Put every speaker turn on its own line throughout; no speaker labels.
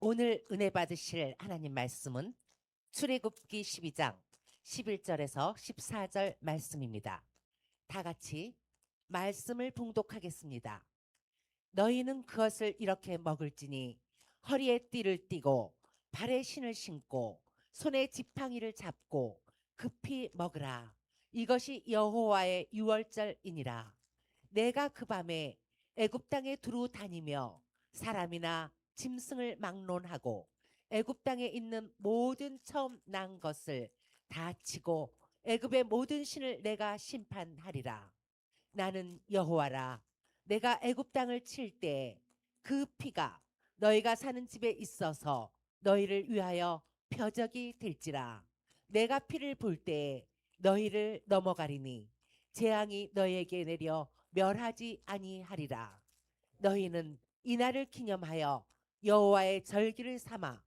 오늘 은혜 받으실 하나님 말씀은 출애굽기 12장 11절에서 14절 말씀입니다. 다 같이 말씀을 봉독하겠습니다. 너희는 그것을 이렇게 먹을지니 허리에 띠를 띠고 발에 신을 신고 손에 지팡이를 잡고 급히 먹으라. 이것이 여호와의 유월절이니라. 내가 그 밤에 애굽 땅에 두루 다니며 사람이나 짐승을 막론하고 애굽 땅에 있는 모든 처음 난 것을 다 치고 애굽의 모든 신을 내가 심판하리라. 나는 여호와라. 내가 애굽 땅을 칠 때 그 피가 너희가 사는 집에 있어서 너희를 위하여 표적이 될지라. 내가 피를 볼 때 너희를 넘어가리니 재앙이 너희에게 내려 멸하지 아니하리라. 너희는 이날을 기념하여 여호와의 절기를 삼아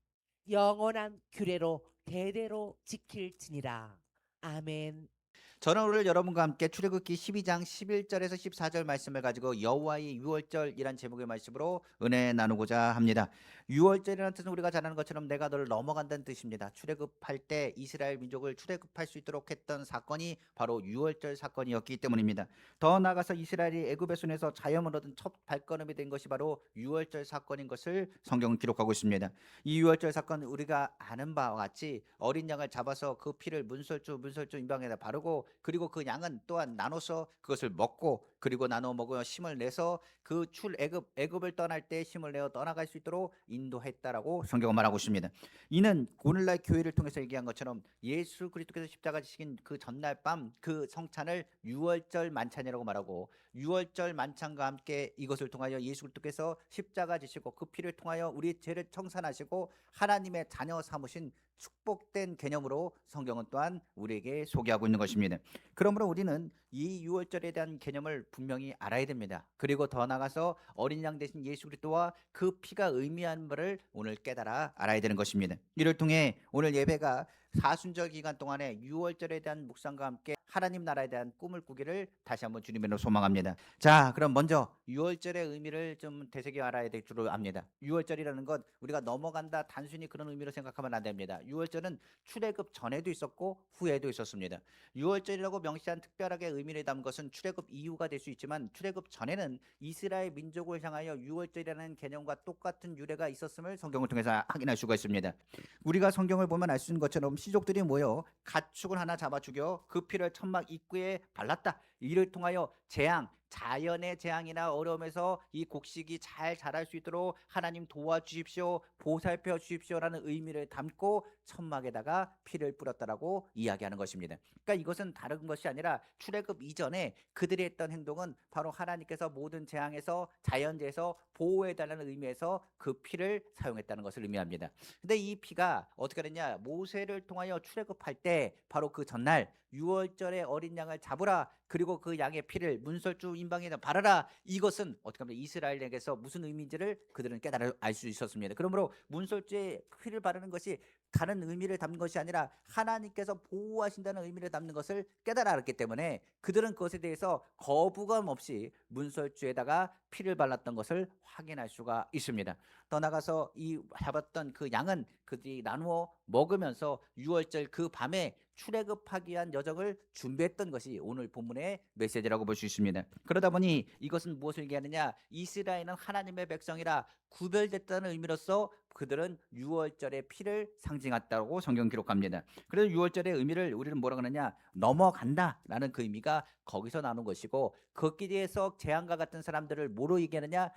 영원한 규례로 대대로 지킬지니라. 아멘.
저는 오늘 여러분과 함께 출애굽기 12장 11절에서 14절 말씀을 가지고 여호와의 유월절이란 제목의 말씀으로 은혜 나누고자 합니다. 유월절이라는 뜻은 우리가 잘 아는 것처럼 내가 너를 넘어간다는 뜻입니다. 출애굽할 때 이스라엘 민족을 출애굽할 수 있도록 했던 사건이 바로 유월절 사건이었기 때문입니다. 더 나아가서 이스라엘이 애굽의 손에서 자유함을 얻은 첫 발걸음이 된 것이 바로 유월절 사건인 것을 성경은 기록하고 있습니다. 이 유월절 사건 우리가 아는 바와 같이 어린 양을 잡아서 그 피를 문설주 임방에다 바르고 그리고 그 양은 또한 나눠서 그것을 먹고 그리고 나눠 먹으며 힘을 내서 그 애굽을 떠날 때 힘을 내어 떠나갈 수 있도록 인도했다라고 성경은 말하고 있습니다. 이는 오늘날 교회를 통해서 얘기한 것처럼 예수 그리스도께서 십자가 지신 그 전날 밤 그 성찬을 유월절 만찬이라고 말하고 유월절 만찬과 함께 이것을 통하여 예수 그리스도께서 십자가 지시고 그 피를 통하여 우리 죄를 청산하시고 하나님의 자녀 삼으신 축복된 개념으로 성경은 또한 우리에게 소개하고 있는 것입니다. 그러므로 우리는 이 유월절에 대한 개념을 분명히 알아야 됩니다. 그리고 더 나아가서 어린 양 대신 예수 그리스도와 그 피가 의미하는 바를 오늘 깨달아 알아야 되는 것입니다. 이를 통해 오늘 예배가 사순절 기간 동안에 유월절에 대한 묵상과 함께 하나님 나라에 대한 꿈을 꾸기를 다시 한번 주님으로 소망합니다. 자, 그럼 먼저 유월절의 의미를 좀 되새겨 알아야 될 줄 압니다. 유월절이라는 것 우리가 넘어간다 단순히 그런 의미로 생각하면 안 됩니다. 유월절은 출애굽 전에도 있었고 후에도 있었습니다. 유월절이라고 명시한 특별하게 의미를 담은 것은 출애굽 이후가 될 수 있지만 출애굽 전에는 이스라엘 민족을 향하여 유월절이라는 개념과 똑같은 유래가 있었음을 성경을 통해서 확인할 수가 있습니다. 우리가 성경을 보면 알 수 있는 것처럼 시족들이 모여 가축을 하나 잡아 죽여 그 피를 천막 입구에 발랐다. 이를 통하여 재앙, 자연의 재앙이나 어려움에서 이 곡식이 잘 자랄 수 있도록 하나님 도와주십시오, 보살펴 주십시오라는 의미를 담고 천막에다가 피를 뿌렸다라고 이야기하는 것입니다. 그러니까 이것은 다른 것이 아니라 출애굽 이전에 그들이 했던 행동은 바로 하나님께서 모든 재앙에서 자연재해에서 보호해달라는 의미에서 그 피를 사용했다는 것을 의미합니다. 근데 이 피가 어떻게 됐냐? 모세를 통하여 출애굽할 때 바로 그 전날 유월절에 어린 양을 잡으라. 그리고 그 양의 피를 문설주 임방에다 바르라. 이것은 어떻게 하면 이스라엘에게서 무슨 의미인지를 그들은 깨달아 알 수 있었습니다. 그러므로 문설주에 피를 바르는 것이 다른 의미를 담는 것이 아니라 하나님께서 보호하신다는 의미를 담는 것을 깨달아 알았기 때문에 그들은 그것에 대해서 거부감 없이 문설주에다가 피를 발랐던 것을 확인할 수가 있습니다. 더 나가서 이 잡았던 그 양은 그들이 나누어 먹으면서 유월절 그 밤에 출애굽하기 위한 여정을 준비했던 것이 오늘 본문의 메시지라고 볼 수 있습니다. 그러다 보니 이것은 무엇을 얘기하느냐? 이스라엘은 하나님의 백성이라 구별됐다는 의미로서 그들은 유월절의 피를 상징했다고 성경 기록합니다. 그래서 유월절의 의미를 우리는 뭐라 그러냐? 넘어간다라는 그 의미가 거기서 나오는 것이고 거기에서 재앙과 같은 사람들을 뭐로 얘기하느냐?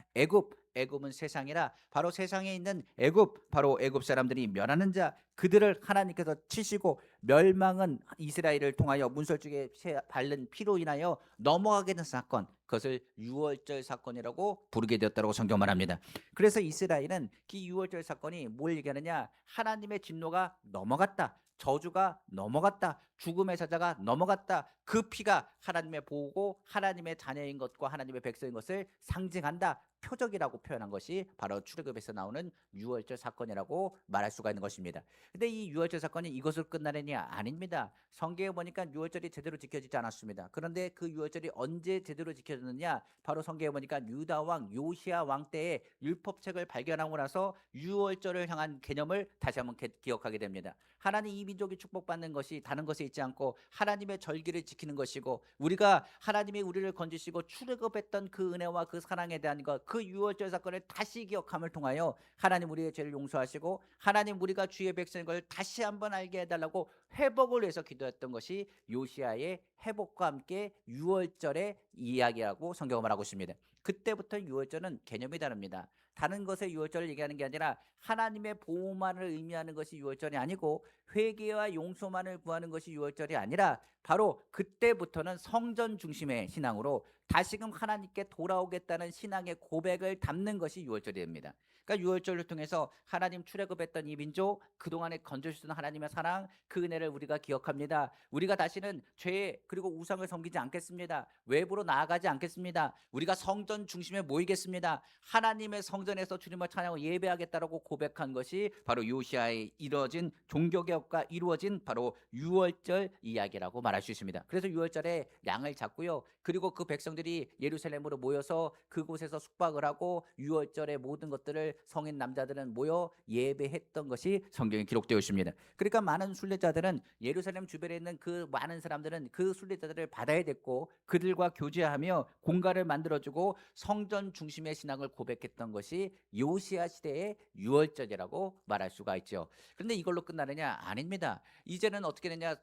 애굽은 세상이라 바로 세상에 있는 애굽 바로 애굽 사람들이 멸하는 자 그들을 하나님께서 치시고 멸망은 이스라엘을 통하여 문설주에 바른 피로 인하여 넘어가게 된 사건 그것을 유월절 사건이라고 부르게 되었다고 성경 말합니다. 그래서 이스라엘은 이 유월절 사건이 뭘 얘기하느냐? 하나님의 진노가 넘어갔다. 저주가 넘어갔다. 죽음의 사자가 넘어갔다. 그 피가 하나님의 보호고 하나님의 자녀인 것과 하나님의 백성인 것을 상징한다. 표적이라고 표현한 것이 바로 출애굽에서 나오는 유월절 사건이라고 말할 수가 있는 것입니다. 근데 이 유월절 사건이 이것으로 끝나느냐? 아닙니다. 성경에 보니까 유월절이 제대로 지켜지지 않았습니다. 그런데 그 유월절이 언제 제대로 지켜졌느냐? 바로 성경에 보니까 유다 왕 요시야 왕 때에 율법책을 발견하고 나서 유월절을 향한 개념을 다시 한번 기억하게 됩니다. 하나님 이 민족이 축복받는 것이 다른 것에 있지 않고 하나님의 절기를 지키는 것이고, 우리가 하나님이 우리를 건지시고 출애굽했던 그 은혜와 그 사랑에 대한 것, 그 유월절 사건을 다시 기억함을 통하여 하나님 우리의 죄를 용서하시고 하나님 우리가 주의 백성인 걸 다시 한번 알게 해달라고 회복을 위해서 기도했던 것이 요시아의 회복과 함께 유월절의 이야기라고 성경은 말하고 있습니다. 그때부터 유월절은 개념이 다릅니다. 다른 것의 유월절을 얘기하는 게 아니라 하나님의 보호만을 의미하는 것이 유월절이 아니고, 회개와 용서만을 구하는 것이 유월절이 아니라 바로 그때부터는 성전 중심의 신앙으로 다시금 하나님께 돌아오겠다는 신앙의 고백을 담는 것이 유월절이 됩니다. 그러니까 유월절을 통해서 하나님 출애굽했던 이 민족, 그동안에 건져주신 하나님의 사랑, 그 은혜를 우리가 기억합니다. 우리가 다시는 죄 그리고 우상을 섬기지 않겠습니다. 외부로 나아가지 않겠습니다. 우리가 성전 중심에 모이겠습니다. 하나님의 성전에서 주님을 찬양하고 예배하겠다라고 고백한 것이 바로 요시아에 이루어진 종교개혁과 이루어진 바로 유월절 이야기라고 말할 수 있습니다. 그래서 유월절에 양을 잡고요. 그리고 그 백성들이 예루살렘으로 모여서 그곳에서 숙박을 하고 유월절의 모든 것들을 성인 남자들은 모여 예배했던 것이 성경에 기록되어 있습니다. 그러니까 많은 순례자들은 예루살렘 주변에 있는 그 많은 사람들은 그 순례자들을 받아야 됐고, 그들과 교제하며 공간을 만들어주고 성전 중심의 신앙을 고백했던 것이 요시야 시대의 유월절이라고 말할 수가 있죠. 그런데 이걸로 끝나느냐? 아닙니다. 이제는 어떻게 되냐?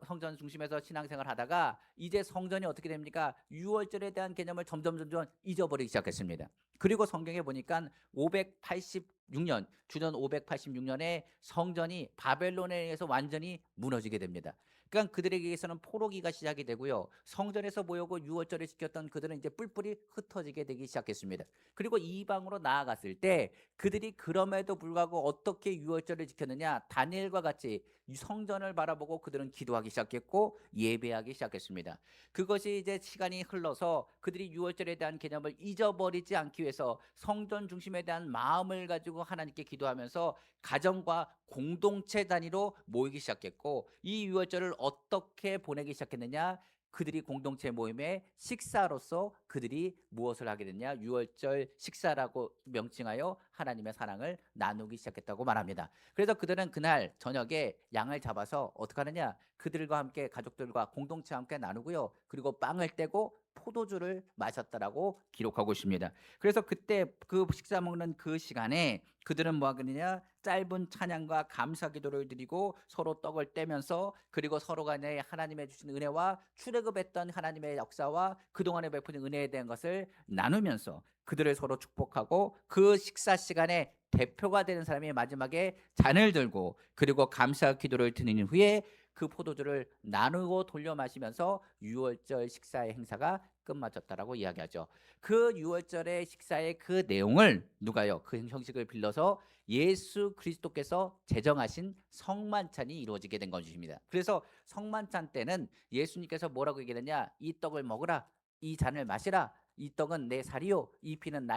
성전 중심에서 신앙생활 하다가 이제 성전이 어떻게 됩니까? 유월절에 대한 개념을 점점 잊어버리기 시작했습니다. 그리고 성경에 보니까 586년, 주전 586년에 성전이 바벨론에 의해서 완전히 무너지게 됩니다. 그러니까 그들에게서는 포로기가 시작이 되고요. 성전에서 모여고 유월절을 지켰던 그들은 이제 뿔뿔이 흩어지게 되기 시작했습니다. 그리고 이방으로 나아갔을 때 그들이 그럼에도 불구하고 어떻게 유월절을 지켰느냐? 다니엘과 같이 성전을 바라보고 그들은 기도하기 시작했고 예배하기 시작했습니다. 그것이 이제 시간이 흘러서 그들이 유월절에 대한 개념을 잊어버리지 않기 위해서 성전 중심에 대한 마음을 가지고 하나님께 기도하면서 가정과 공동체 단위로 모이기 시작했고, 이 유월절을 어떻게 보내기 시작했느냐? 그들이 공동체 모임의 식사로서 그들이 무엇을 하게 됐냐? 유월절 식사라고 명칭하여 하나님의 사랑을 나누기 시작했다고 말합니다. 그래서 그들은 그날 저녁에 양을 잡아서 어떻게 하느냐? 그들과 함께 가족들과 공동체와 함께 나누고요. 그리고 빵을 떼고 포도주를 마셨다라고 기록하고 있습니다. 그래서 그때 그 식사 먹는 그 시간에 그들은 뭐 하느냐? 짧은 찬양과 감사 기도를 드리고 서로 떡을 떼면서, 그리고 서로 간에 하나님의 주신 은혜와 출애굽했던 하나님의 역사와 그동안에 베푼 은혜에 대한 것을 나누면서 그들을 서로 축복하고, 그 식사 시간에 대표가 되는 사람이 마지막에 잔을 들고 그리고 감사 기도를 드리는 후에 그 포도주를 나누고 돌려 마시면서 유월절 식사의 행사가 끝마쳤다라고 이야기하죠. 그 유월절의 식사의 그 내용을 누가요? 그 형식을 빌려서 예수 그리스도께서 제정하신 성만찬이 이루어지게 된 것입니다. 그래서 성만찬 때는 예수님께서 뭐라고 얘기했느냐? 이 떡을 먹으라, 이 잔을 마시라, 이 떡은 내 살이요, 이 피는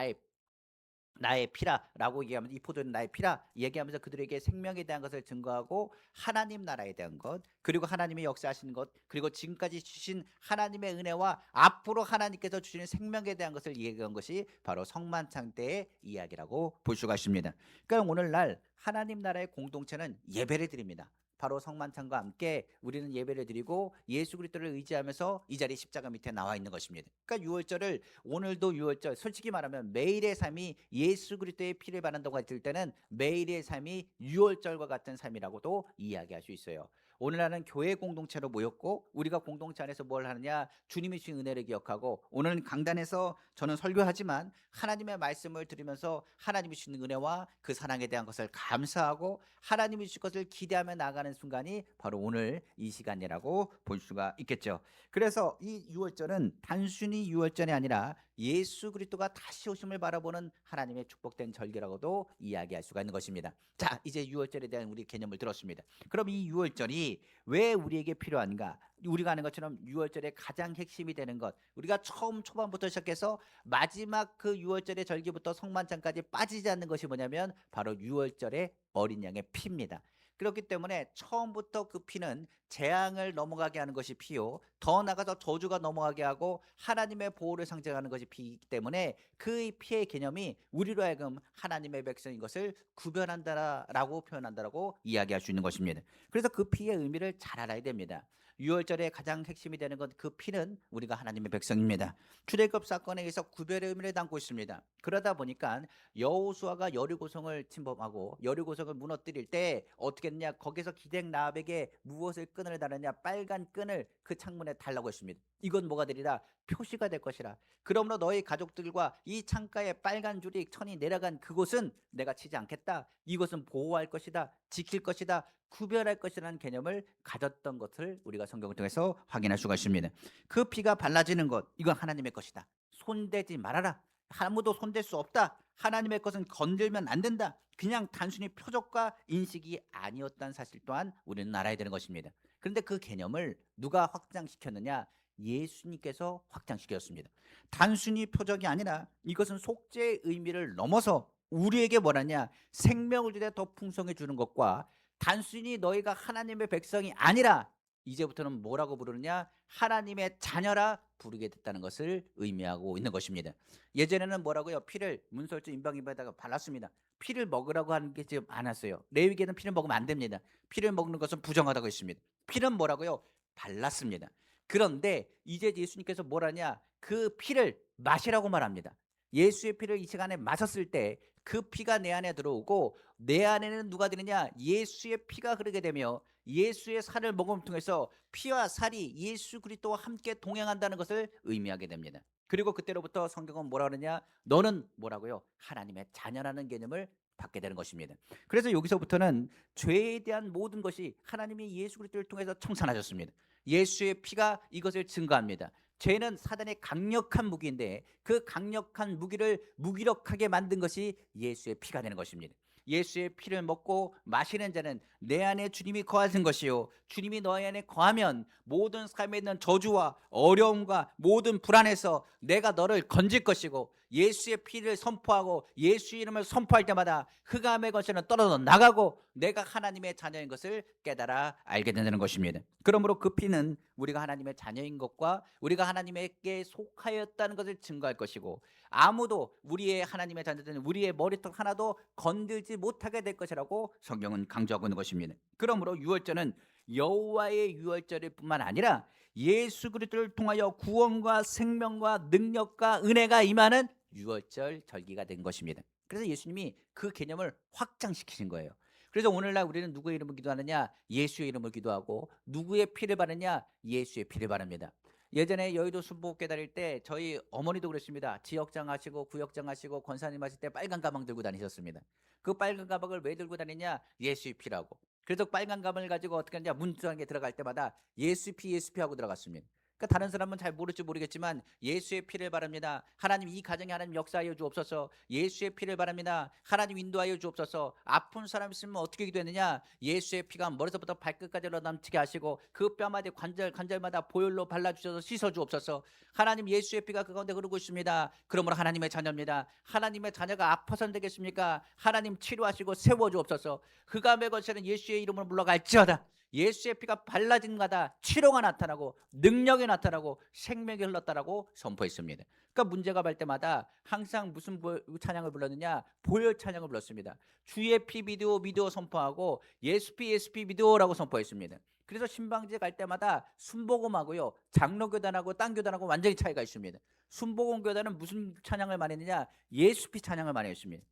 나의 피라라고 얘기하면서, 이 포도는 나의 피라 얘기하면서 그들에게 생명에 대한 것을 증거하고 하나님 나라에 대한 것, 그리고 하나님의 역사하시는 것, 그리고 지금까지 주신 하나님의 은혜와 앞으로 하나님께서 주시는 생명에 대한 것을 얘기한 것이 바로 성만찬 때의 이야기라고 볼 수가 있습니다. 그러니까 오늘날 하나님 나라의 공동체는 예배를 드립니다. 바로 성만찬과 함께 우리는 예배를 드리고 예수 그리스도를 의지하면서 이 자리 십자가 밑에 나와 있는 것입니다. 그러니까 유월절을, 오늘도 유월절, 솔직히 말하면 매일의 삶이 예수 그리스도의 피를 바른다고 했을 때는 매일의 삶이 유월절과 같은 삶이라고도 이야기할 수 있어요. 오늘날은 교회 공동체로 모였고, 우리가 공동체 안에서 뭘 하느냐? 주님이 주신 은혜를 기억하고, 오늘 강단에서 저는 설교하지만 하나님의 말씀을 들으면서 하나님이 주신 은혜와 그 사랑에 대한 것을 감사하고 하나님이 주신 것을 기대하며 나가는 순간이 바로 오늘 이 시간이라고 볼 수가 있겠죠. 그래서 이 유월절은 단순히 유월절이 아니라 예수 그리스도가 다시 오심을 바라보는 하나님의 축복된 절기라고도 이야기할 수가 있는 것입니다. 자, 이제 유월절에 대한 우리 개념을 들었습니다. 그럼 이 유월절이 것이 왜 우리에게 필요한가? 우리가 아는 것처럼 유월절의 가장 핵심이 되는 것, 우리가 처음 초반부터 시작해서 마지막 그 유월절의 절기부터 성만찬까지 빠지지 않는 것이 뭐냐면 바로 유월절의 어린 양의 피입니다. 그렇기 때문에 처음부터 그 피는 재앙을 넘어가게 하는 것이 피요, 더 나아가서 저주가 넘어가게 하고 하나님의 보호를 상징하는 것이 피이기 때문에 그 피의 개념이 우리로 하여금 하나님의 백성인 것을 구별한다라고 표현한다라고 이야기할 수 있는 것입니다. 그래서 그 피의 의미를 잘 알아야 됩니다. 유월절의 가장 핵심이 되는 것, 그 피는 우리가 하나님의 백성입니다. 출애굽 사건에 의해서 구별의 의미를 담고 있습니다. 그러다 보니까 여호수아가 여리고성을 침범하고 여리고성을 무너뜨릴 때 어떻게 했냐? 거기서 기생 라합에게 무엇을 끈을 달았냐? 빨간 끈을 그 창문에 달라고 했습니다. 이건 뭐가 되리라? 표시가 될 것이라. 그러므로 너희 가족들과 이 창가에 빨간 줄이 천이 내려간 그곳은 내가 치지 않겠다. 이것은 보호할 것이다. 지킬 것이다. 구별할 것이라는 개념을 가졌던 것을 우리가 성경을 통해서 확인할 수가 있습니다. 그 피가 발라지는 것, 이건 하나님의 것이다. 손대지 말아라. 아무도 손댈 수 없다. 하나님의 것은 건들면 안 된다. 그냥 단순히 표적과 인식이 아니었다는 사실 또한 우리는 알아야 되는 것입니다. 그런데 그 개념을 누가 확장시켰느냐? 예수님께서 확장시켰습니다. 단순히 표적이 아니라 이것은 속죄의 의미를 넘어서 우리에게 뭐라냐? 생명을 주되 더 풍성해 주는 것과 단순히 너희가 하나님의 백성이 아니라 이제부터는 뭐라고 부르느냐? 하나님의 자녀라 부르게 됐다는 것을 의미하고 있는 것입니다. 예전에는 뭐라고요? 피를 문설주 임방입에다가 발랐습니다. 피를 먹으라고 하는 게 지금 안 왔어요. 레위기에는 피를 먹으면 안 됩니다. 피를 먹는 것은 부정하다고 했습니다. 피는 뭐라고요? 발랐습니다. 그런데 이제 예수님께서 뭐라냐? 그 피를 마시라고 말합니다. 예수의 피를 이 시간에 마셨을 때 그 피가 내 안에 들어오고 내 안에는 누가 되느냐? 예수의 피가 흐르게 되며 예수의 살을 먹음을 통해서 피와 살이 예수 그리스도와 함께 동행한다는 것을 의미하게 됩니다. 그리고 그때로부터 성경은 뭐라 그러냐? 너는 뭐라고요? 하나님의 자녀라는 개념을 받게 되는 것입니다. 그래서 여기서부터는 죄에 대한 모든 것이 하나님이 예수 그리스도를 통해서 청산하셨습니다. 예수의 피가 이것을 증거합니다. 죄는 사단의 강력한 무기인데 그 강력한 무기를 무기력하게 만든 것이 예수의 피가 되는 것입니다. 예수의 피를 먹고 마시는 자는 내 안에 주님이 거하신 것이요, 주님이 너희 안에 거하면 모든 삶에 있는 저주와 어려움과 모든 불안에서 내가 너를 건질 것이고, 예수의 피를 선포하고 예수의 이름을 선포할 때마다 흑암의 권세는 떨어져 나가고 내가 하나님의 자녀인 것을 깨달아 알게 되는 것입니다. 그러므로 그 피는 우리가 하나님의 자녀인 것과 우리가 하나님에게 속하였다는 것을 증거할 것이고, 아무도 우리의 하나님의 자녀들은 우리의 머리털 하나도 건들지 못하게 될 것이라고 성경은 강조하고 있는 것입니다. 그러므로 유월절은 여호와의 유월절일 뿐만 아니라 예수 그리스도를 통하여 구원과 생명과 능력과 은혜가 임하는 유월절 절기가 된 것입니다. 그래서 예수님이 그 개념을 확장시키신 거예요. 그래서 오늘날 우리는 누구의 이름을 기도하느냐? 예수의 이름을 기도하고, 누구의 피를 바르냐? 예수의 피를 바릅니다. 예전에 여의도 순복음교회 다닐 때 저희 어머니도 그랬습니다. 지역장 하시고 구역장 하시고 권사님 하실 때 빨간 가방 들고 다니셨습니다. 그 빨간 가방을 왜 들고 다니냐? 예수의 피라고. 그래서 빨간 가방을 가지고 어떻게 하냐? 문짝에 들어갈 때마다 예수 피 하고 들어갔습니다. 그러니까 다른 사람은 잘 모를지 모르겠지만 예수의 피를 바랍니다. 하나님 이 가정에 하나님 역사하여 주옵소서. 예수의 피를 바랍니다. 하나님 인도하여 주옵소서. 아픈 사람 있으면 어떻게 기도했느냐? 예수의 피가 머리서부터 발끝까지 넘치게 하시고 그 뼈마디 관절마다 보혈로 발라주셔서 씻어 주옵소서. 하나님 예수의 피가 그 가운데 흐르고 있습니다. 그러므로 하나님의 자녀입니다. 하나님의 자녀가 아파서는 되겠습니까? 하나님 치료하시고 세워 주옵소서. 흑암의 권세는 예수의 이름으로 물러갈지어다. 예수의 피가 발라진 가다 치료가 나타나고 능력이 나타나고 생명이 흘렀다라고 선포했습니다. 그러니까 문제가 발 때마다 항상 무슨 찬양을 불렀느냐? 보혈 찬양을 불렀습니다. 주의 피 믿어 선포하고 예수 피 믿어라고 선포했습니다. 그래서 신방지에 갈 때마다 순복음하고요, 장로교단하고 딴 교단하고 완전히 차이가 있습니다. 순복음 교단은 무슨 찬양을 많이 했느냐? 예수 피 찬양을 많이 했습니다.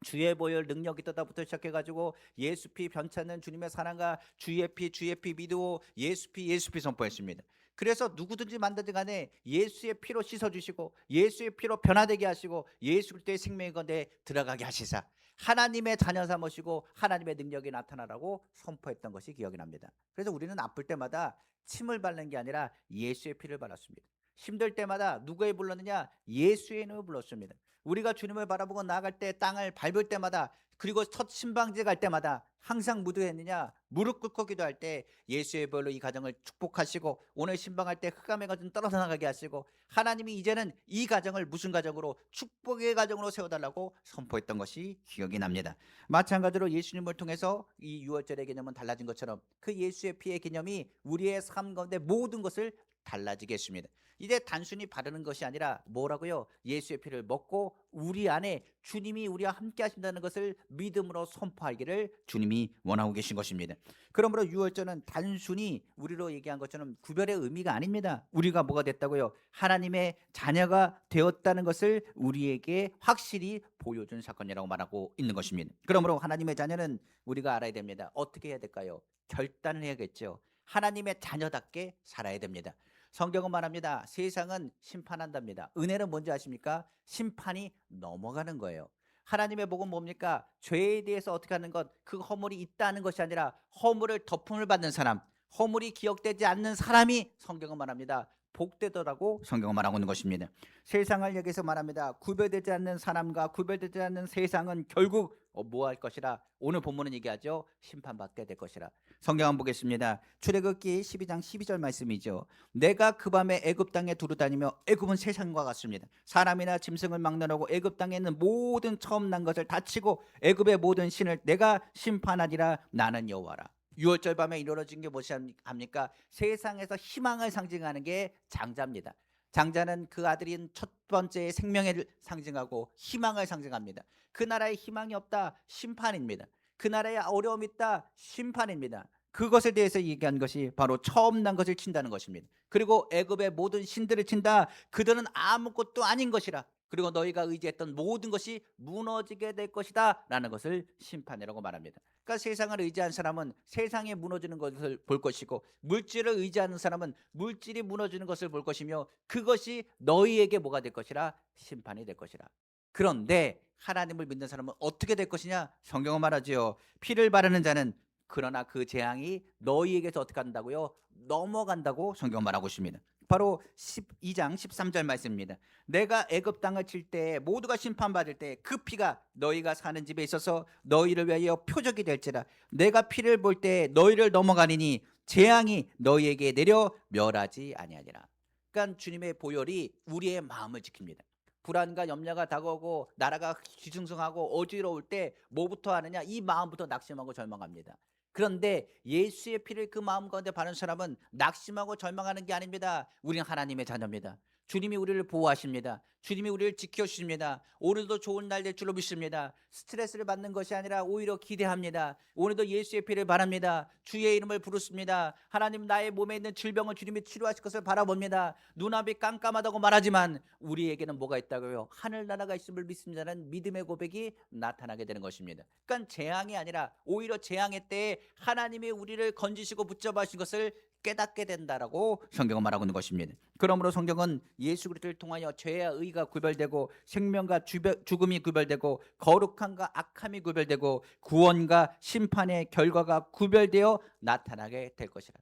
주의 보혈 능력이 떠다부터 시작해가지고 예수 피 변찮는 주님의 사랑과 주의 피 믿어 예수 피 선포했습니다. 그래서 누구든지 만나든 간에 예수의 피로 씻어주시고 예수의 피로 변화되게 하시고 예수 그리스도의 생명의 건데 들어가게 하시사 하나님의 자녀 삼으시고 하나님의 능력이 나타나라고 선포했던 것이 기억이 납니다. 그래서 우리는 아플 때마다 침을 바르는 게 아니라 예수의 피를 발랐습니다. 힘들 때마다 누구의 불렀느냐? 예수의 이름을 불렀습니다. 우리가 주님을 바라보고 나아갈 때 땅을 밟을 때마다, 그리고 첫 신방지에 갈 때마다 항상 무도했느냐? 무릎 꿇고 기도할 때 예수의 보혈로 이 가정을 축복하시고 오늘 신방할 때 흑암의 가정 떨어져 나가게 하시고 하나님이 이제는 이 가정을 무슨 가정으로 축복의 가정으로 세워달라고 선포했던 것이 기억이 납니다. 마찬가지로 예수님을 통해서 이 유월절의 개념은 달라진 것처럼 그 예수의 피의 개념이 우리의 삶 가운데 모든 것을 달라지게 했습니다. 이제 단순히 바르는 것이 아니라 뭐라고요? 예수의 피를 먹고 우리 안에 주님이 우리와 함께 하신다는 것을 믿음으로 선포하기를 주님이 원하고 계신 것입니다. 그러므로 유월절은 단순히 우리로 얘기한 것처럼 구별의 의미가 아닙니다. 우리가 뭐가 됐다고요? 하나님의 자녀가 되었다는 것을 우리에게 확실히 보여준 사건이라고 말하고 있는 것입니다. 그러므로 하나님의 자녀는 우리가 알아야 됩니다. 어떻게 해야 될까요? 결단을 해야겠죠. 하나님의 자녀답게 살아야 됩니다. 성경은 말합니다. 세상은 심판한답니다. 은혜는 뭔지 아십니까? 심판이 넘어가는 거예요. 하나님의 복은 뭡니까? 죄에 대해서 어떻게 하는 것, 그 허물이 있다는 것이 아니라 허물을 덮음을 받는 사람, 허물이 기억되지 않는 사람이 성경은 말합니다. 복되더라고 성경은 말하고 있는 것입니다. 세상을 여기서 말합니다. 구별되지 않는 사람과 구별되지 않는 세상은 결국 뭐 할 것이라. 오늘 본문은 얘기하죠. 심판받게 될 것이라. 성경 한번 보겠습니다. 출애굽기 12장 12절 말씀이죠. 내가 그 밤에 애굽 땅에 두루다니며 애굽은 세상과 같습니다. 사람이나 짐승을 막론하고 애굽 땅에 있는 모든 처음 난 것을 다치고 애굽의 모든 신을 내가 심판하리라. 나는 여호와라. 유월절 밤에 이루어진 게 무엇이 합니까? 세상에서 희망을 상징하는 게 장자입니다. 장자는 그 아들인 첫 번째 생명을 상징하고 희망을 상징합니다. 그 나라에 희망이 없다, 심판입니다. 그 나라에 어려움이 있다, 심판입니다. 그것에 대해서 얘기한 것이 바로 처음 난 것을 친다는 것입니다. 그리고 애굽의 모든 신들을 친다. 그들은 아무것도 아닌 것이라. 그리고 너희가 의지했던 모든 것이 무너지게 될 것이다 라는 것을 심판이라고 말합니다. 그러니까 세상을 의지한 사람은 세상에 무너지는 것을 볼 것이고, 물질을 의지하는 사람은 물질이 무너지는 것을 볼 것이며, 그것이 너희에게 뭐가 될 것이라? 심판이 될 것이라. 그런데 하나님을 믿는 사람은 어떻게 될 것이냐? 성경은 말하지요. 피를 바르는 자는 그러나 그 재앙이 너희에게서 어떻게 한다고요? 넘어간다고 성경 말하고 있습니다. 바로 12장 13절 말씀입니다. 내가 애굽 땅을 칠 때 모두가 심판받을 때 그 피가 너희가 사는 집에 있어서 너희를 위하여 표적이 될지라. 내가 피를 볼 때 너희를 넘어가리니 재앙이 너희에게 내려 멸하지 아니하리라. 그러니까 주님의 보혈이 우리의 마음을 지킵니다. 불안과 염려가 다가오고 나라가 뒤숭숭하고 어지러울 때 뭐부터 하느냐? 이 마음부터 낙심하고 절망합니다. 그런데 예수의 피를 그 마음 가운데 바르는 사람은 낙심하고 절망하는 게 아닙니다. 우리는 하나님의 자녀입니다. 주님이 우리를 보호하십니다. 주님이 우리를 지켜주십니다. 오늘도 좋은 날 될 줄로 믿습니다. 스트레스를 받는 것이 아니라 오히려 기대합니다. 오늘도 예수의 피를 바랍니다. 주의 이름을 부르습니다. 하나님, 나의 몸에 있는 질병을 주님이 치료하실 것을 바라봅니다. 눈앞이 깜깜하다고 말하지만 우리에게는 뭐가 있다고요? 하늘나라가 있음을 믿습니다는 믿음의 고백이 나타나게 되는 것입니다. 그러니까 재앙이 아니라 오히려 재앙의 때에 하나님이 우리를 건지시고 붙잡아 하신 것을 깨닫게 된다라고 성경은 말하고 있는 것입니다. 그러므로 성경은 예수 그리스도를 통하여 죄와 의가 구별되고 생명과 죽음이 구별되고 거룩함과 악함이 구별되고 구원과 심판의 결과가 구별되어 나타나게 될 것이라.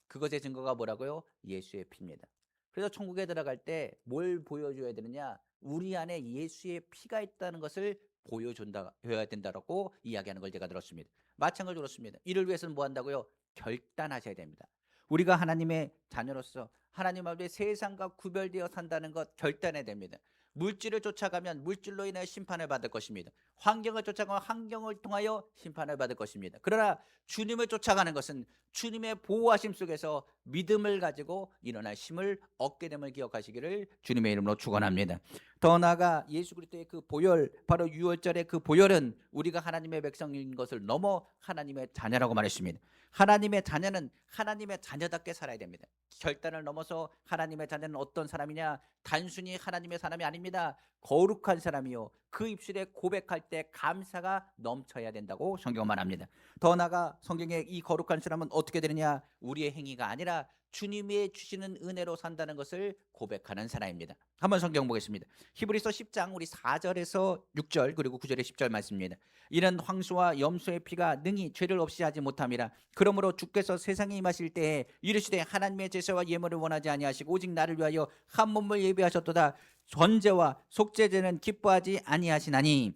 그것의 증거가 뭐라고요? 예수의 피입니다. 그래서 천국에 들어갈 때 뭘 보여줘야 되느냐? 우리 안에 예수의 피가 있다는 것을 보여줘야 된다라고 이야기하는 걸 제가 들었습니다. 마찬가지로 그렇습니다. 이를 위해서는 뭐 한다고요? 결단하셔야 됩니다. 우리가 하나님의 자녀로서 하나님 앞에 세상과 구별되어 산다는 것 결단해야 됩니다. 물질을 쫓아가면 물질로 인해 심판을 받을 것입니다. 환경을 쫓아가면 환경을 통하여 심판을 받을 것입니다. 그러나 주님을 쫓아가는 것은 주님의 보호하심 속에서 믿음을 가지고 일어날 힘을 얻게 됨을 기억하시기를 주님의 이름으로 축원합니다. 더 나아가 예수 그리스도의 그 보혈, 바로 유월절의 그 보혈은 우리가 하나님의 백성인 것을 넘어 하나님의 자녀라고 말했습니다. 하나님의 자녀는 하나님의 자녀답게 살아야 됩니다. 결단을 넘어서 하나님의 자녀는 어떤 사람이냐? 단순히 하나님의 사람이 아닙니다. 거룩한 사람이요, 그 입술에 고백할 때 감사가 넘쳐야 된다고 성경은 말합니다. 더 나아가 성경의 이 거룩한 사람은 어떻게 되느냐? 우리의 행위가 아니라 주님이 주시는 은혜로 산다는 것을 고백하는 사람입니다. 한번 성경 보겠습니다. 히브리서 10장 우리 4절에서 6절 그리고 9절에 10절 말씀입니다. 이는 황소와 염소의 피가 능히 죄를 없이 하지 못함이라. 그러므로 주께서 세상에 임하실 때에 이르시되 하나님의 제사와 예물을 원하지 아니하시고 오직 나를 위하여 한 몸을 예비하셨도다. 전제와 속죄제는 기뻐하지 아니하시나니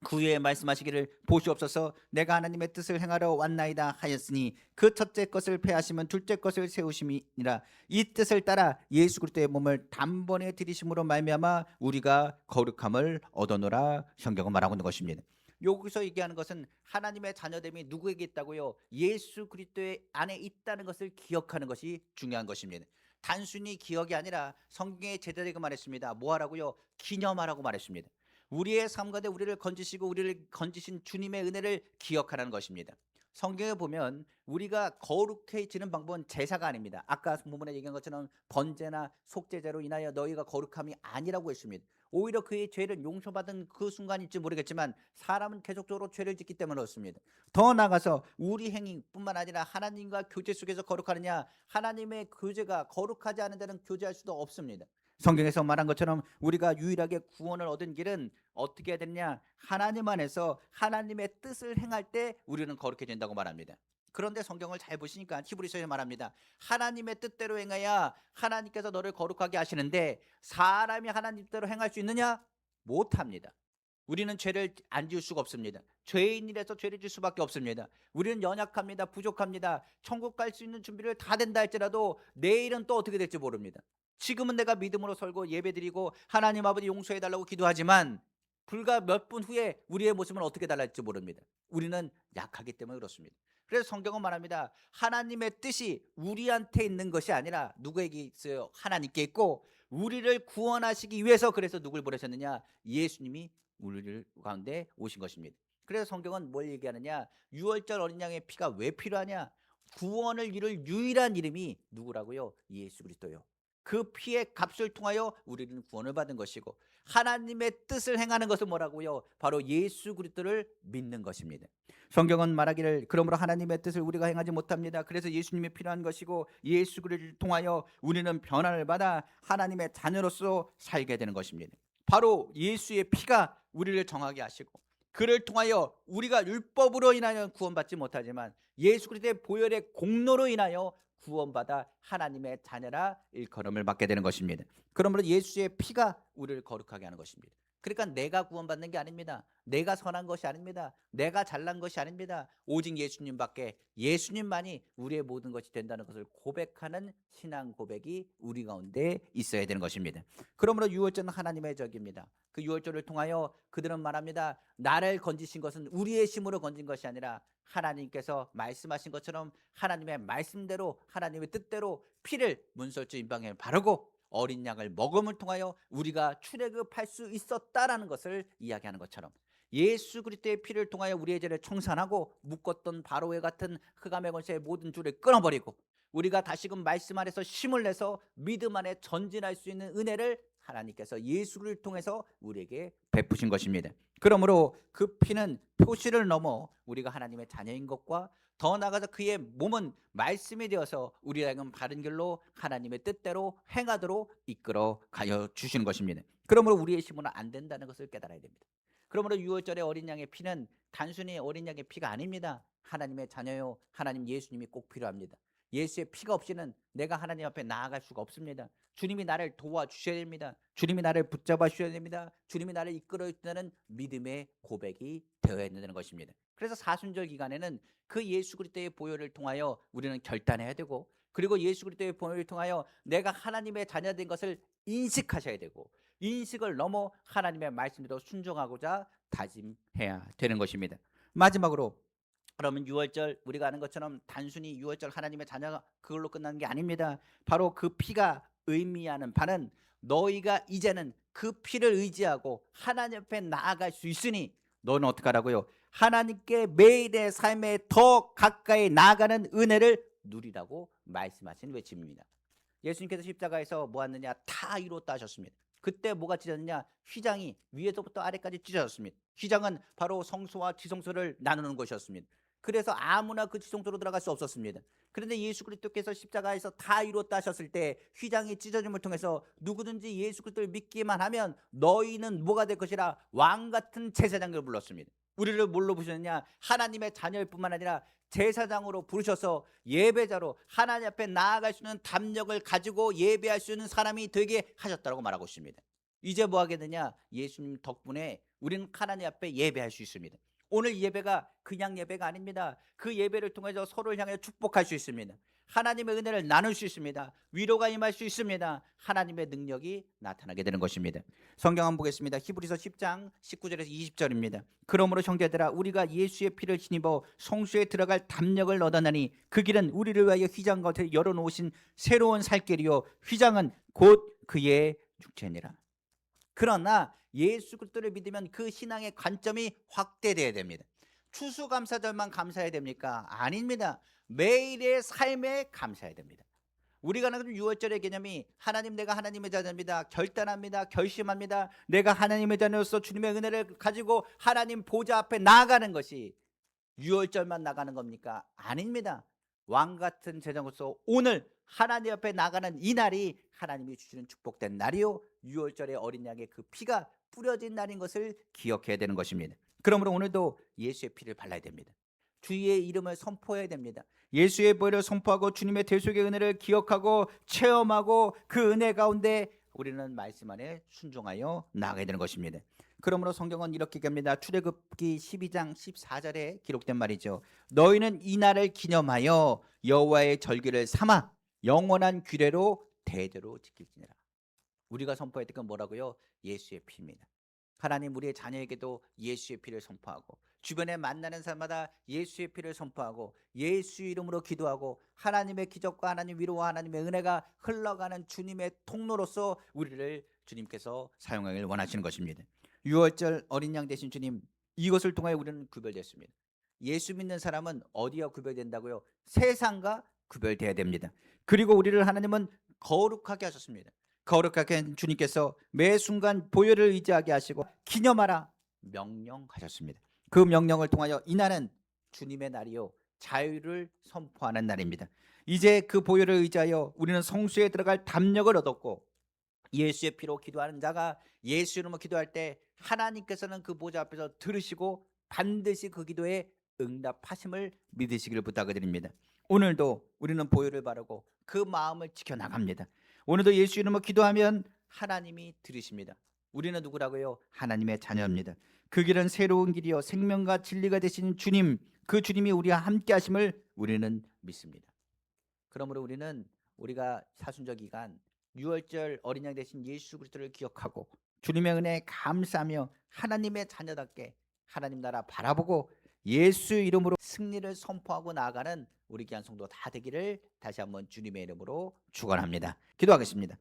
그 후에 말씀하시기를 보시옵소서 내가 하나님의 뜻을 행하러 왔나이다 하였으니 그 첫째 것을 폐하시면 둘째 것을 세우심이니라. 이 뜻을 따라 예수 그리스도의 몸을 단번에 들이심으로 말미암아 우리가 거룩함을 얻어노라. 성경은 말하고 있는 것입니다. 여기서 얘기하는 것은 하나님의 자녀됨이 누구에게 있다고요? 예수 그리스도의 안에 있다는 것을 기억하는 것이 중요한 것입니다. 단순히 기억이 아니라 성경의 제자들에게 말했습니다. 뭐 하라고요? 기념하라고 말했습니다. 우리의 삶 가운데 우리를 건지시고 우리를 건지신 주님의 은혜를 기억하라는 것입니다. 성경에 보면 우리가 거룩해지는 방법은 제사가 아닙니다. 아까 본문에 얘기한 것처럼 번제나 속죄제로 인하여 너희가 거룩함이 아니라고 했습니다. 오히려 그의 죄를 용서받은 그 순간일지 모르겠지만 사람은 계속적으로 죄를 짓기 때문에 그렇습니다. 더 나아가서 우리 행위뿐만 아니라 하나님과 교제 속에서 거룩하느냐, 하나님의 교제가 거룩하지 않은 데는 교제할 수도 없습니다. 성경에서 말한 것처럼 우리가 유일하게 구원을 얻은 길은 어떻게 해야 되느냐? 하나님 안에서 하나님의 뜻을 행할 때 우리는 거룩해진다고 말합니다. 그런데 성경을 잘 보시니까 히브리서에 말합니다. 하나님의 뜻대로 행해야 하나님께서 너를 거룩하게 하시는데 사람이 하나님 뜻대로 행할 수 있느냐? 못합니다. 우리는 죄를 안 지을 수가 없습니다. 죄인이라서 죄를 지을 수밖에 없습니다. 우리는 연약합니다. 부족합니다. 천국 갈 수 있는 준비를 다 된다 할지라도 내일은 또 어떻게 될지 모릅니다. 지금은 내가 믿음으로 설고 예배드리고 하나님 아버지 용서해달라고 기도하지만 불과 몇 분 후에 우리의 모습은 어떻게 달라질지 모릅니다. 우리는 약하기 때문에 그렇습니다. 그래서 성경은 말합니다. 하나님의 뜻이 우리한테 있는 것이 아니라 누구에게 있어요? 하나님께 있고 우리를 구원하시기 위해서 그래서 누굴 보내셨느냐? 예수님이 우리를 가운데 오신 것입니다. 그래서 성경은 뭘 얘기하느냐? 유월절 어린 양의 피가 왜 필요하냐? 구원을 이룰 유일한 이름이 누구라고요? 예수 그리스도요. 그 피의 값을 통하여 우리는 구원을 받은 것이고 하나님의 뜻을 행하는 것은 뭐라고요? 바로 예수 그리스도를 믿는 것입니다. 성경은 말하기를 그러므로 하나님의 뜻을 우리가 행하지 못합니다. 그래서 예수님이 필요한 것이고 예수 그리스도를 통하여 우리는 변화를 받아 하나님의 자녀로서 살게 되는 것입니다. 바로 예수의 피가 우리를 정하게 하시고 그를 통하여 우리가 율법으로 인하여 구원받지 못하지만 예수 그리스도의 보혈의 공로로 인하여 구원받아 하나님의 자녀라 일컬음을 받게 되는 것입니다. 그러므로 예수의 피가 우리를 거룩하게 하는 것입니다. 그러니까 내가 구원받는 게 아닙니다. 내가 선한 것이 아닙니다. 내가 잘난 것이 아닙니다. 오직 예수님밖에, 예수님만이 우리의 모든 것이 된다는 것을 고백하는 신앙 고백이 우리 가운데 있어야 되는 것입니다. 그러므로 유월절은 하나님의 적입니다. 그 유월절을 통하여 그들은 말합니다. 나를 건지신 것은 우리의 힘으로 건진 것이 아니라 하나님께서 말씀하신 것처럼 하나님의 말씀대로 하나님의 뜻대로 피를 문설주 임방에 바르고 어린 양을 먹음을 통하여 우리가 출애굽할 수 있었다라는 것을 이야기하는 것처럼 예수 그리스도의 피를 통하여 우리의 죄를 청산하고 묶었던 바로의 같은 흑암의 권세의 모든 줄을 끊어버리고 우리가 다시금 말씀 안에서 힘을 내서 믿음 안에 전진할 수 있는 은혜를 하나님께서 예수를 통해서 우리에게 베푸신 것입니다. 그러므로 그 피는 표시를 넘어 우리가 하나님의 자녀인 것과 더 나아가서 그의 몸은 말씀이 되어서 우리에게 바른 길로 하나님의 뜻대로 행하도록 이끌어 가여 주시는 것입니다. 그러므로 우리의 힘으로는 안 된다는 것을 깨달아야 됩니다. 그러므로 유월절의 어린 양의 피는 단순히 어린 양의 피가 아닙니다. 하나님의 자녀요, 하나님 예수님이 꼭 필요합니다. 예수의 피가 없이는 내가 하나님 앞에 나아갈 수가 없습니다. 주님이 나를 도와주셔야 됩니다. 주님이 나를 붙잡아 주셔야 됩니다. 주님이 나를 이끌어 주시는 믿음의 고백이 되어야 된다는 것입니다. 그래서 사순절 기간에는 그 예수 그리스도의 보혈을 통하여 우리는 결단해야 되고 그리고 예수 그리스도의 보혈을 통하여 내가 하나님의 자녀된 것을 인식하셔야 되고 인식을 넘어 하나님의 말씀대로 순종하고자 다짐해야 되는 것입니다. 마지막으로 그러면 유월절 우리가 아는 것처럼 단순히 유월절 하나님의 자녀가 그걸로 끝나는 게 아닙니다. 바로 그 피가 의미하는 바는 너희가 이제는 그 피를 의지하고 하나님 앞에 나아갈 수 있으니 너는 어떻게 하라고요? 하나님께 매일의 삶에 더 가까이 나아가는 은혜를 누리라고 말씀하신 외침입니다. 예수님께서 십자가에서 뭐 하느냐? 다 이루었다 하셨습니다. 그때 뭐가 찢어졌냐? 휘장이 위에서부터 아래까지 찢어졌습니다. 휘장은 바로 성소와 지성소를 나누는 것이었습니다. 그래서 아무나 그 지성소로 들어갈 수 없었습니다. 그런데 예수 그리스도께서 십자가에서 다 이루었다 하셨을 때 휘장이 찢어짐을 통해서 누구든지 예수 그리스도를 믿기만 하면 너희는 뭐가 될 것이라 왕 같은 제사장을 불렀습니다. 우리를 뭘로 부르셨느냐? 하나님의 자녀일 뿐만 아니라 제사장으로 부르셔서 예배자로 하나님 앞에 나아갈 수 있는 담력을 가지고 예배할 수 있는 사람이 되게 하셨다고 말하고 있습니다. 이제 뭐 하게 되냐? 예수님 덕분에 우리는 하나님 앞에 예배할 수 있습니다. 오늘 예배가 그냥 예배가 아닙니다. 그 예배를 통해서 서로를 향해 축복할 수 있습니다. 하나님의 은혜를 나눌 수 있습니다. 위로가 임할 수 있습니다. 하나님의 능력이 나타나게 되는 것입니다. 성경 한번 보겠습니다. 히브리서 10장 19절에서 20절입니다. 그러므로 형제들아 우리가 예수의 피를 힘입어 성소에 들어갈 담력을 얻어나니 그 길은 우리를 위하여 휘장 겉에 열어놓으신 새로운 살길이요 휘장은 곧 그의 육체니라. 그러나 예수 그리스도를 믿으면 그 신앙의 관점이 확대돼야 됩니다. 추수감사절만 감사해야 됩니까? 아닙니다. 매일의 삶에 감사해야 됩니다. 우리가 하는 6월절의 개념이 하나님 내가 하나님의 자녀입니다. 결단합니다. 결심합니다. 내가 하나님의 자녀로서 주님의 은혜를 가지고 하나님 보좌 앞에 나아가는 것이 6월절만 나가는 겁니까? 아닙니다. 왕같은 제자로서 오늘 하나님 앞에 나가는 이 날이 하나님이 주시는 축복된 날이요 6월절의 어린 양의 그 피가 뿌려진 날인 것을 기억해야 되는 것입니다. 그러므로 오늘도 예수의 피를 발라야 됩니다. 주의 이름을 선포해야 됩니다. 예수의 보혈을 선포하고 주님의 대속의 은혜를 기억하고 체험하고 그 은혜 가운데 우리는 말씀 안에 순종하여 나아가야 되는 것입니다. 그러므로 성경은 이렇게 얘기합니다. 출애굽기 12장 14절에 기록된 말이죠. 너희는 이 날을 기념하여 여호와의 절기를 삼아 영원한 규례로 대대로 지킬지니라. 우리가 선포해야 될 건 뭐라고요? 예수의 피입니다. 하나님 우리의 자녀에게도 예수의 피를 선포하고 주변에 만나는 사람마다 예수의 피를 선포하고 예수 이름으로 기도하고 하나님의 기적과 하나님 위로와 하나님의 은혜가 흘러가는 주님의 통로로서 우리를 주님께서 사용하기를 원하시는 것입니다. 6월절 어린 양 되신 주님, 이것을 통하여 우리는 구별됐습니다. 예수 믿는 사람은 어디와 구별된다고요? 세상과 구별돼야 됩니다. 그리고 우리를 하나님은 거룩하게 하셨습니다. 거룩하게 한 주님께서 매 순간 보혈을 의지하게 하시고 기념하라 명령하셨습니다. 그 명령을 통하여 이날은 주님의 날이요 자유를 선포하는 날입니다. 이제 그 보혈을 의지하여 우리는 성소에 들어갈 담력을 얻었고 예수의 피로 기도하는 자가 예수 이름으로 기도할 때 하나님께서는 그 보좌 앞에서 들으시고 반드시 그 기도에 응답하심을 믿으시기를 부탁드립니다. 오늘도 우리는 보혈을 바르고 그 마음을 지켜나갑니다. 오늘도 예수 이름으로 기도하면 하나님이 들으십니다. 우리는 누구라고요? 하나님의 자녀입니다. 그 길은 새로운 길이요 생명과 진리가 되신 주님, 그 주님이 우리와 함께 하심을 우리는 믿습니다. 그러므로 우리는 우리가 사순절 기간 6월절 어린 양 되신 예수 그리스도를 기억하고 주님의 은혜에 감사하며 하나님의 자녀답게 하나님 나라 바라보고 예수 이름으로 승리를 선포하고 나아가는 우리 귀한 성도 다 되기를 다시 한번 주님의 이름으로 축원합니다. 기도하겠습니다.